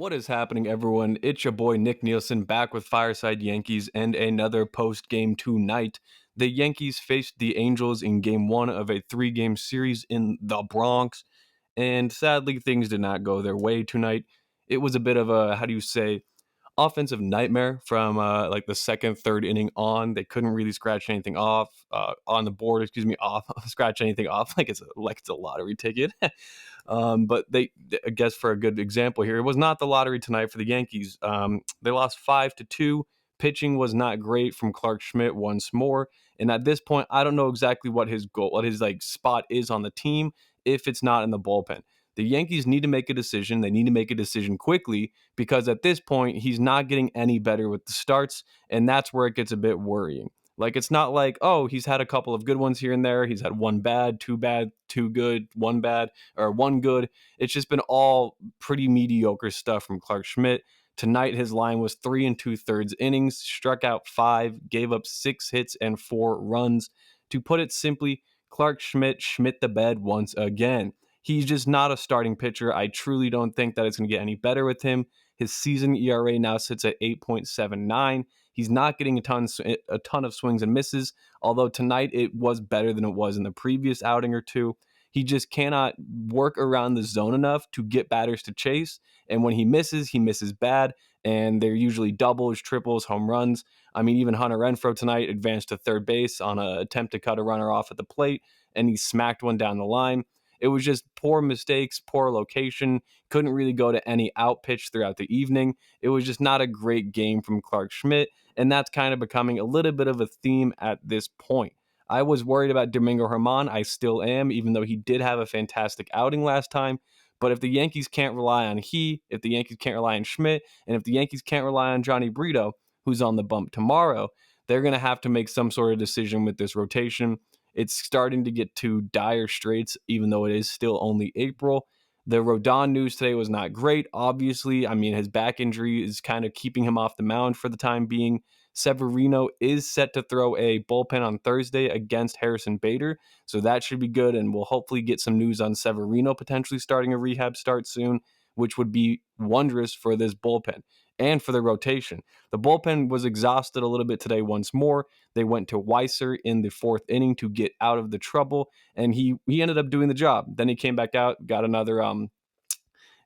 What is happening, everyone? It's your boy Nick Nielsen back with Fireside Yankees and another post game tonight. The Yankees faced the Angels in game one of a three-game series in the Bronx, and sadly, things did not go their way tonight. It was a bit of a, how do you say, offensive nightmare from like the second, third inning on. They couldn't really scratch anything off on the board. Excuse me, off scratch anything off like it's a lottery ticket. But I guess for a good example here, it was not the lottery tonight for the Yankees. They lost 5-2. Pitching was not great from Clarke Schmidt once more. And at this point, I don't know exactly what his goal, what his like spot is on the team if it's not in the bullpen. The Yankees need to make a decision. They need to make a decision quickly because at this point, he's not getting any better with the starts. And that's where it gets a bit worrying. Like, it's not like, oh, he's had a couple of good ones here and there. He's had one bad, two good, one bad, or one good. It's just been all pretty mediocre stuff from Clarke Schmidt. Tonight, his line was 3 2/3 innings, struck out five, gave up 6 hits and 4 runs. To put it simply, Clarke Schmidt the bed once again. He's just not a starting pitcher. I truly don't think that it's going to get any better with him. His season ERA now sits at 8.79. He's not getting a ton of swings and misses, although tonight it was better than it was in the previous outing or two. He just cannot work around the zone enough to get batters to chase. And when he misses bad. And they're usually doubles, triples, home runs. I mean, even Hunter Renfroe tonight advanced to third base on an attempt to cut a runner off at the plate, and he smacked one down the line. It was just poor mistakes, poor location. Couldn't really go to any out pitch throughout the evening. It was just not a great game from Clarke Schmidt, and that's kind of becoming a little bit of a theme at this point. I was worried about Domingo Herman. I still am, even though he did have a fantastic outing last time. But if the Yankees can't rely on if the Yankees can't rely on Schmidt, and if the Yankees can't rely on Johnny Brito, who's on the bump tomorrow, they're going to have to make some sort of decision with this rotation. It's starting to get to dire straits, even though it is still only April. The Rodon news today was not great, obviously. I mean, his back injury is kind of keeping him off the mound for the time being. Severino is set to throw a bullpen on Thursday against Harrison Bader, so that should be good, and we'll hopefully get some news on Severino potentially starting a rehab start soon, which would be wondrous for this bullpen and for the rotation. The bullpen was exhausted a little bit today once more. They went to Weiser in the fourth inning to get out of the trouble, and he ended up doing the job. Then he came back out, got another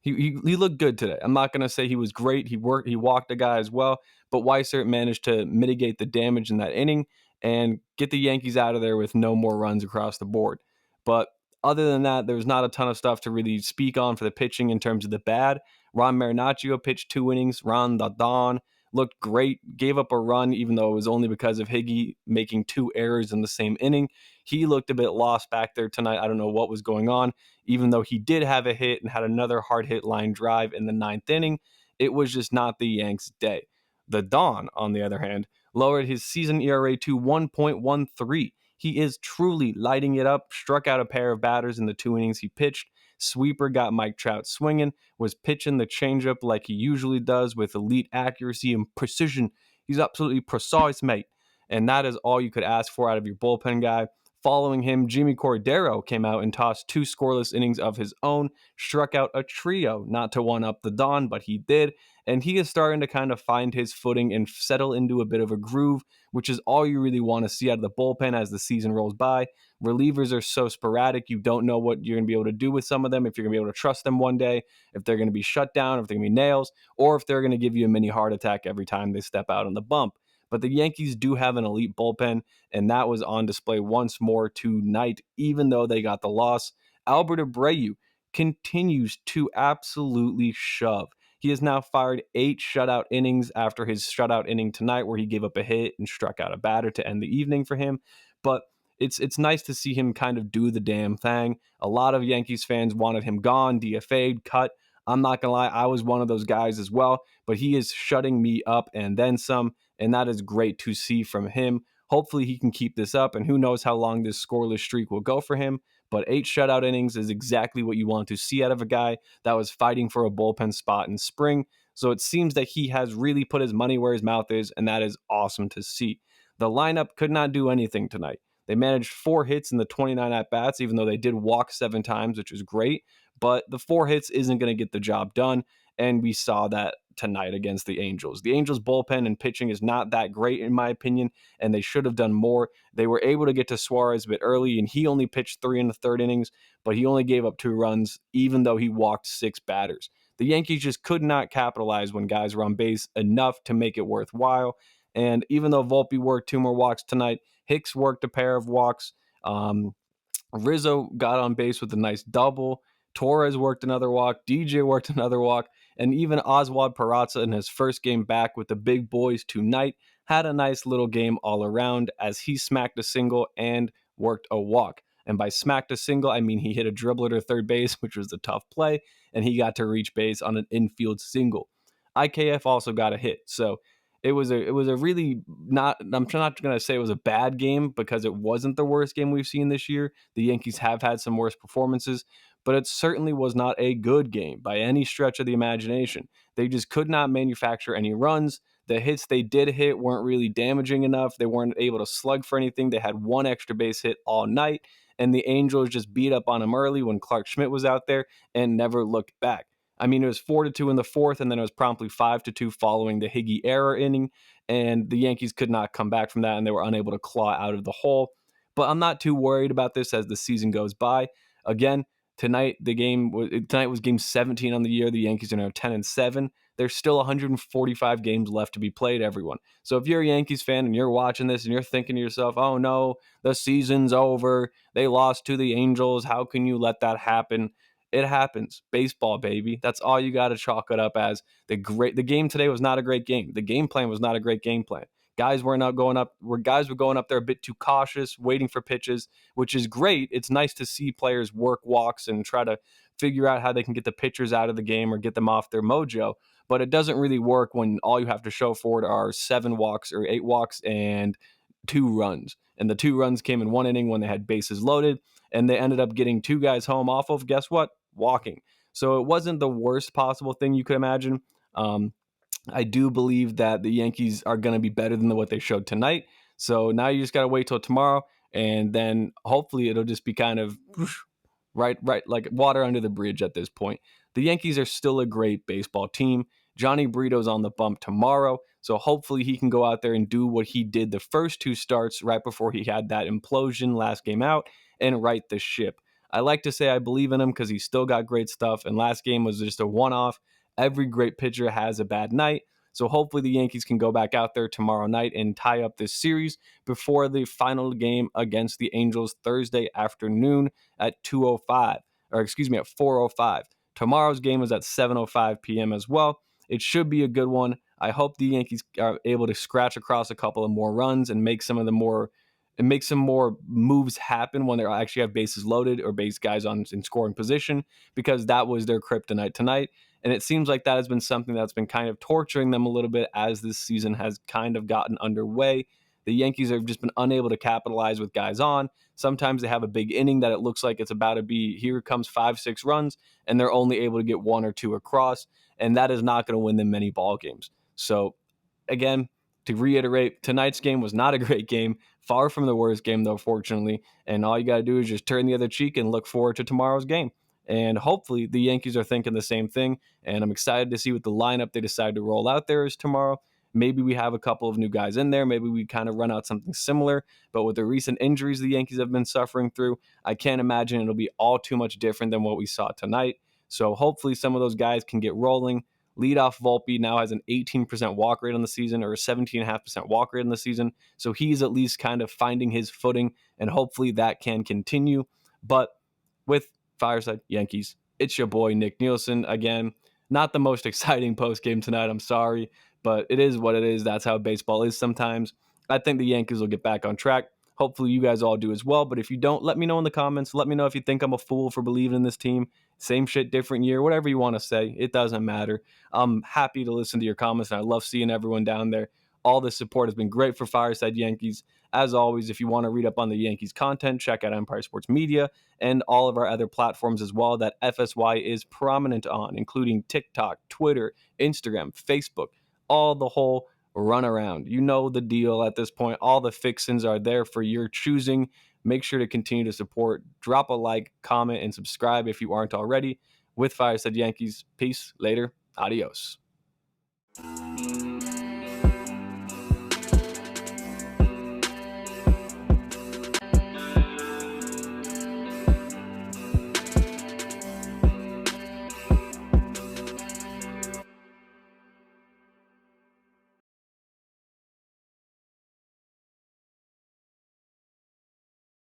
he looked good today. I'm not going to say he was great. He walked a guy as well, but Weiser managed to mitigate the damage in that inning and get the Yankees out of there with no more runs across the board. But other than that, there's not a ton of stuff to really speak on for the pitching in terms of the bad. Ron Marinaccio pitched 2 innings. Ron the Don looked great, gave up a run, even though it was only because of Higgy making 2 errors in the same inning. He looked a bit lost back there tonight. I don't know what was going on. Even though he did have a hit and had another hard hit line drive in the ninth inning, it was just not the Yanks' day. The Don, on the other hand, lowered his season ERA to 1.13. He is truly lighting it up, struck out a pair of batters in the 2 innings he pitched. Sweeper got Mike Trout swinging, was pitching the changeup like he usually does with elite accuracy and precision. He's absolutely precise, mate. And that is all you could ask for out of your bullpen guy. Following him, Jimmy Cordero came out and tossed 2 scoreless innings of his own, struck out a trio, not to one up the Don, but he did. And he is starting to kind of find his footing and settle into a bit of a groove, which is all you really want to see out of the bullpen as the season rolls by. Relievers are so sporadic, you don't know what you're going to be able to do with some of them, if you're going to be able to trust them one day, if they're going to be shut down, if they're going to be nails, or if they're going to give you a mini heart attack every time they step out on the bump. But the Yankees do have an elite bullpen, and that was on display once more tonight, even though they got the loss. Albert Abreu continues to absolutely shove. He has now fired 8 shutout innings after his shutout inning tonight, where he gave up a hit and struck out a batter to end the evening for him. But it's nice to see him kind of do the damn thing. A lot of Yankees fans wanted him gone, DFA'd, cut. I'm not going to lie, I was one of those guys as well, but he is shutting me up and then some, and that is great to see from him. Hopefully he can keep this up, and who knows how long this scoreless streak will go for him, but 8 shutout innings is exactly what you want to see out of a guy that was fighting for a bullpen spot in spring. So it seems that he has really put his money where his mouth is, and that is awesome to see. The lineup could not do anything tonight. They managed 4 hits in the 29 at-bats, even though they did walk 7 times, which is great. But the 4 hits isn't going to get the job done. and we saw that tonight against the Angels. The Angels bullpen and pitching is not that great in my opinion, and they should have done more. They were able to get to Suarez a bit early, and he only pitched 3 in the third innings, but he only gave up 2 runs, even though he walked 6 batters. The Yankees just could not capitalize when guys were on base enough to make it worthwhile. And even though Volpe worked 2 more walks tonight, Hicks worked a pair of walks. Rizzo got on base with a nice double. Torres worked another walk. DJ worked another walk. And even Oswald Peraza in his first game back with the big boys tonight had a nice little game all around as he smacked a single and worked a walk. And by smacked a single, I mean he hit a dribbler to third base, which was a tough play, and he got to reach base on an infield single. IKF also got a hit. So it was a really not I'm not going to say it was a bad game because it wasn't the worst game we've seen this year. The Yankees have had some worse performances, but it certainly was not a good game by any stretch of the imagination. They just could not manufacture any runs. The hits they did hit weren't really damaging enough. They weren't able to slug for anything. They had one extra base hit all night, and the Angels just beat up on them early when Clarke Schmidt was out there and never looked back. I mean, it was 4-2 in the fourth, and then it was promptly 5-2 following the Higgy error inning, and the Yankees could not come back from that, and they were unable to claw out of the hole. But I'm not too worried about this as the season goes by. Again, tonight was game 17 on the year. The Yankees are now 10-7. There's still 145 games left to be played, everyone. So if you're a Yankees fan and you're watching this and you're thinking to yourself, oh no, the season's over, they lost to the Angels, how can you let that happen? It happens. Baseball, baby. That's all you got to chalk it up as. The game today was not a great game. The game plan was not a great game plan. Guys were going up there a bit too cautious, waiting for pitches, which is great. It's nice to see players work walks and try to figure out how they can get the pitchers out of the game or get them off their mojo. But it doesn't really work when all you have to show for it are 7 walks or 8 walks and 2 runs. And the 2 runs came in one inning when they had bases loaded, and they ended up getting 2 guys home off of, guess what? Walking. So it wasn't the worst possible thing you could imagine. I do believe that the Yankees are going to be better than what they showed tonight. So now you just got to wait till tomorrow, and then hopefully it'll just be kind of right, like water under the bridge at this point. The Yankees are still a great baseball team. Johnny Brito's on the bump tomorrow, so hopefully he can go out there and do what he did the first 2 starts right before he had that implosion last game out and right the ship. I like to say I believe in him because he's still got great stuff, and last game was just a one-off. Every great pitcher has a bad night, so hopefully the Yankees can go back out there tomorrow night and tie up this series before the final game against the Angels Thursday afternoon at 4:05. Tomorrow's game is at 7:05 p.m. as well. It should be a good one. I hope the Yankees are able to scratch across a couple of more runs and make some more moves happen when they actually have bases loaded or base guys in scoring position, because that was their kryptonite tonight. And it seems like that has been something that's been kind of torturing them a little bit as this season has kind of gotten underway. The Yankees have just been unable to capitalize with guys on. Sometimes they have a big inning that it looks like it's about to be, here comes 5-6 runs, and they're only able to get 1 or 2 across, and that is not going to win them many ball games. So again, to reiterate, tonight's game was not a great game. Far from the worst game, though, fortunately. And all you got to do is just turn the other cheek and look forward to tomorrow's game. And hopefully the Yankees are thinking the same thing. And I'm excited to see what the lineup they decide to roll out there is tomorrow. Maybe we have a couple of new guys in there. Maybe we kind of run out something similar. But with the recent injuries the Yankees have been suffering through, I can't imagine it'll be all too much different than what we saw tonight. So hopefully some of those guys can get rolling. Leadoff Volpe now has an 18% walk rate on the season, or a 17.5% walk rate on the season. So he's at least kind of finding his footing, and hopefully that can continue. But with Fireside Yankees, it's your boy Nick Nielsen again. Not the most exciting post game tonight, I'm sorry, but it is what it is. That's how baseball is sometimes. I think the Yankees will get back on track. Hopefully you guys all do as well. But if you don't, let me know in the comments. Let me know if you think I'm a fool for believing in this team. Same shit, different year, whatever you want to say. It doesn't matter. I'm happy to listen to your comments, and I love seeing everyone down there. All the support has been great for Fireside Yankees. As always, if you want to read up on the Yankees content, check out Empire Sports Media and all of our other platforms as well that FSY is prominent on, including TikTok, Twitter, Instagram, Facebook, all the whole run around. You know the deal at this point. All the fixins are there for your choosing. Make sure to continue to support. Drop a like, comment, and subscribe if you aren't already. With Fireside Yankees, peace. Later. Adios.